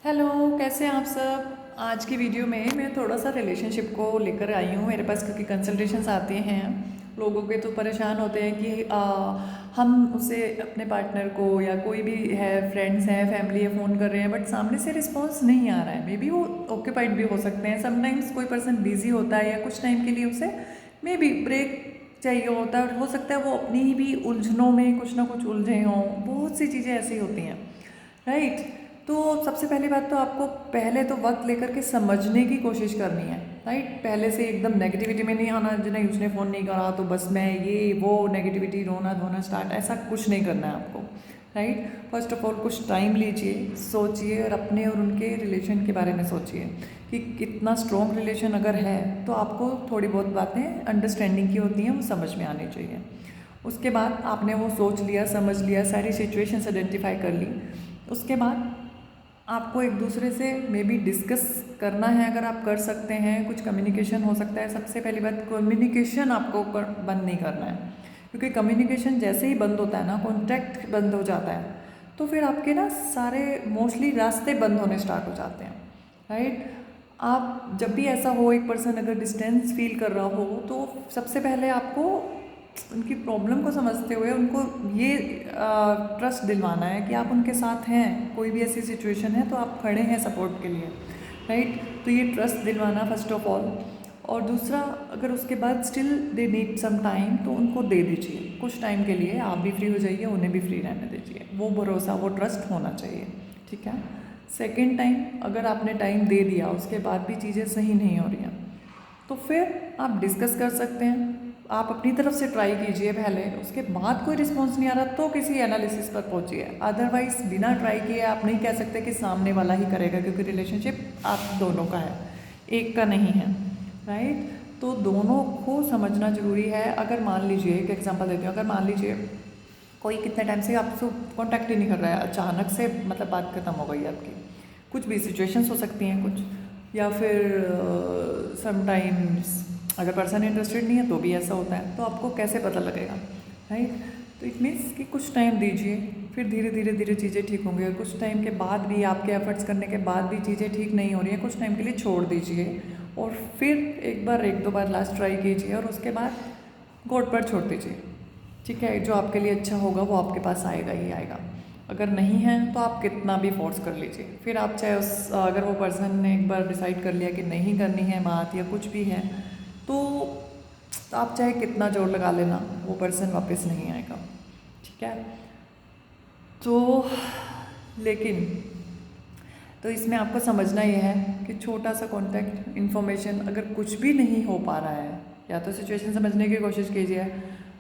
Hello, कैसे हैं आप सब। आज की वीडियो में मैं थोड़ा सा रिलेशनशिप को लेकर आई हूँ मेरे पास, क्योंकि कंसल्टेशंस आते हैं लोगों के, तो परेशान होते हैं कि हम उसे अपने पार्टनर को या कोई भी है, फ्रेंड्स हैं, फैमिली है, फ़ोन कर रहे हैं, बट सामने से रिस्पॉन्स नहीं आ रहा है। मे बी वो ऑक्यूपाइड भी हो सकते हैं, समटाइम्स कोई पर्सन बिजी होता है या कुछ टाइम के लिए उसे मे बी ब्रेक चाहिए होता है। हो सकता है वो अपनी ही भी उलझनों में कुछ ना कुछ उलझे हों, बहुत सी चीज़ें ऐसी होती हैं, राइट। तो सबसे पहली बात तो आपको पहले तो वक्त लेकर के समझने की कोशिश करनी है, राइट। पहले से एकदम नेगेटिविटी में नहीं आना, नहीं उसने फ़ोन नहीं करा तो बस मैं ये वो नेगेटिविटी रोना धोना स्टार्ट, ऐसा कुछ नहीं करना है आपको, राइट। फर्स्ट ऑफ ऑल कुछ टाइम लीजिए, सोचिए और अपने और उनके रिलेशन के बारे में सोचिए कि कितना स्ट्रॉन्ग रिलेशन अगर है तो आपको थोड़ी बहुत बातें अंडरस्टैंडिंग की होती हैं, वो समझ में आनी चाहिए। उसके बाद आपने वो सोच लिया, समझ लिया, सारी सिचुएशंस आइडेंटिफाई कर ली। उसके बाद आपको एक दूसरे से मे बी डिस्कस करना है, अगर आप कर सकते हैं, कुछ कम्युनिकेशन हो सकता है। सबसे पहली बात, कम्युनिकेशन आपको बंद नहीं करना है, क्योंकि कम्युनिकेशन जैसे ही बंद होता है ना, कॉन्टैक्ट बंद हो जाता है, तो फिर आपके ना सारे मोस्टली रास्ते बंद होने स्टार्ट हो जाते हैं, राइट। आप जब भी ऐसा हो, एक पर्सन अगर डिस्टेंस फील कर रहा हो, तो सबसे पहले आपको उनकी प्रॉब्लम को समझते हुए उनको ये ट्रस्ट दिलवाना है कि आप उनके साथ हैं। कोई भी ऐसी सिचुएशन है तो आप खड़े हैं सपोर्ट के लिए, राइट। तो ये ट्रस्ट दिलवाना फर्स्ट ऑफ ऑल। और दूसरा, अगर उसके बाद still they need some time तो उनको दे दीजिए कुछ टाइम के लिए। आप भी फ्री हो जाइए, उन्हें भी फ्री रहने दीजिए। वो भरोसा, वो ट्रस्ट होना चाहिए, ठीक है। सेकेंड टाइम अगर आपने टाइम दे दिया, उसके बाद भी चीज़ें सही नहीं हो रही हैं, तो फिर आप डिस्कस कर सकते हैं। आप अपनी तरफ से ट्राई कीजिए पहले, उसके बाद कोई रिस्पॉन्स नहीं आ रहा तो किसी एनालिसिस पर पहुंचिए। अदरवाइज बिना ट्राई किए आप नहीं कह सकते कि सामने वाला ही करेगा, क्योंकि रिलेशनशिप आप दोनों का है, एक का नहीं है, राइट। तो दोनों को समझना जरूरी है। अगर मान लीजिए, एक एग्जांपल देती हूँ, अगर मान लीजिए कोई कितने टाइम से आपसे कांटेक्ट ही नहीं कर रहा है, अचानक से मतलब बात खत्म हो गई आपकी, कुछ भी सिचुएशंस हो सकती हैं कुछ, या फिर समटाइम्स अगर पर्सन इंटरेस्टेड नहीं है तो भी ऐसा होता है, तो आपको कैसे पता लगेगा, राइट। तो इट मीन्स कि कुछ टाइम दीजिए, फिर धीरे धीरे धीरे चीज़ें ठीक होंगी। और कुछ टाइम के बाद भी, आपके एफर्ट्स करने के बाद भी चीज़ें ठीक नहीं हो रही हैं, कुछ टाइम के लिए छोड़ दीजिए और फिर एक दो बार लास्ट ट्राई कीजिए, और उसके बाद गोड पर छोड़ दीजिए, ठीक है। जो आपके लिए अच्छा होगा वो आपके पास आएगा ही आएगा। अगर नहीं है तो आप कितना भी फोर्स कर लीजिए, फिर आप चाहे अगर वो पर्सन ने एक बार डिसाइड कर लिया कि नहीं करनी है बात या कुछ भी है, तो आप चाहे कितना जोर लगा लेना, वो पर्सन वापस नहीं आएगा, ठीक है। तो लेकिन तो इसमें आपको समझना यह है कि छोटा सा कॉन्टैक्ट इन्फॉर्मेशन अगर कुछ भी नहीं हो पा रहा है, या तो सिचुएशन समझने की कोशिश कीजिए,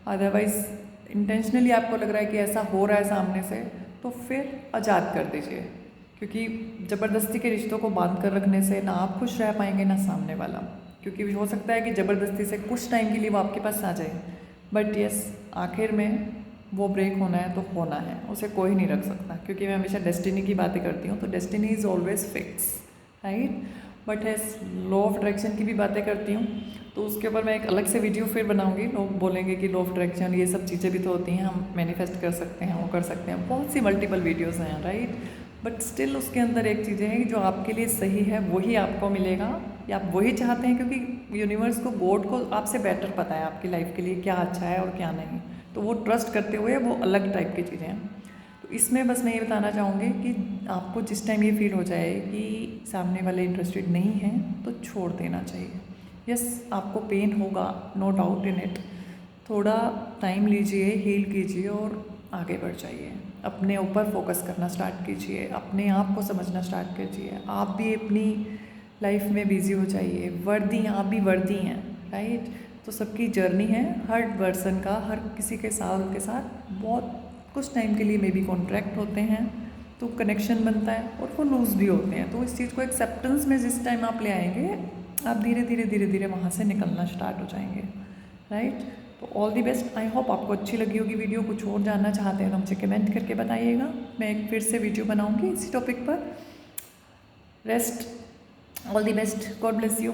अदरवाइज इंटेंशनली आपको लग रहा है कि ऐसा हो रहा है सामने से, तो फिर आज़ाद कर दीजिए। क्योंकि ज़बरदस्ती के रिश्तों को बांध कर रखने से ना आप खुश रह पाएंगे ना सामने वाला। क्योंकि हो सकता है कि ज़बरदस्ती से कुछ टाइम के लिए वो आपके पास आ जाए, बट यस, आखिर में वो ब्रेक होना है तो होना है, उसे कोई नहीं रख सकता। क्योंकि मैं हमेशा डेस्टिनी की बातें करती हूँ, तो destiny is always fix, right. But S law of attraction की भी बातें करती हूँ, तो उसके ऊपर मैं एक अलग से वीडियो फिर बनाऊंगी। लोग बोलेंगे कि लॉ ऑफ अट्रैक्शन ये सब चीज़ें भी तो होती हैं, हम मैनिफेस्ट कर सकते हैं, वो कर सकते हैं, बहुत सी मल्टीपल वीडियोज़ हैं, राइट। बट स्टिल उसके अंदर एक चीज़ें हैं कि जो आपके लिए सही है वही आपको मिलेगा, या आप वही चाहते हैं, क्योंकि यूनिवर्स को, गॉड को आपसे बेटर पता है आपकी लाइफ के लिए क्या अच्छा है और क्या नहीं। तो वो ट्रस्ट करते हुए वो अलग टाइप की चीज़ें हैं। तो इसमें बस मैं ये बताना चाहूँगी कि आपको जिस टाइम ये फील हो जाए कि सामने वाले इंटरेस्टेड नहीं हैं, तो छोड़ देना चाहिए। यस, आपको पेन होगा, नो डाउट इन इट। थोड़ा टाइम लीजिए, हील कीजिए और आगे बढ़ जाइए। अपने ऊपर फोकस करना स्टार्ट कीजिए, अपने आप को समझना स्टार्ट कीजिए। आप भी अपनी लाइफ में बिजी हो जाइए, वर्दी, आप भी वर्दी हैं, राइट। तो सबकी जर्नी है, हर पर्सन का, हर किसी के साथ बहुत कुछ टाइम के लिए मे बी कॉन्ट्रैक्ट होते हैं, तो कनेक्शन बनता है, और वो लूज़ भी होते हैं। तो इस चीज़ को एक्सेप्टेंस में जिस टाइम आप ले आएंगे, आप धीरे धीरे वहाँ से निकलना स्टार्ट हो जाएंगे, राइट। तो all the best. I hope आपको अच्छी लगी होगी वीडियो। कुछ और जानना चाहते हैं तो मुझे कमेंट करके बताइएगा, मैं एक फिर से वीडियो बनाऊँगी इसी टॉपिक पर। Rest, all the best, God bless you.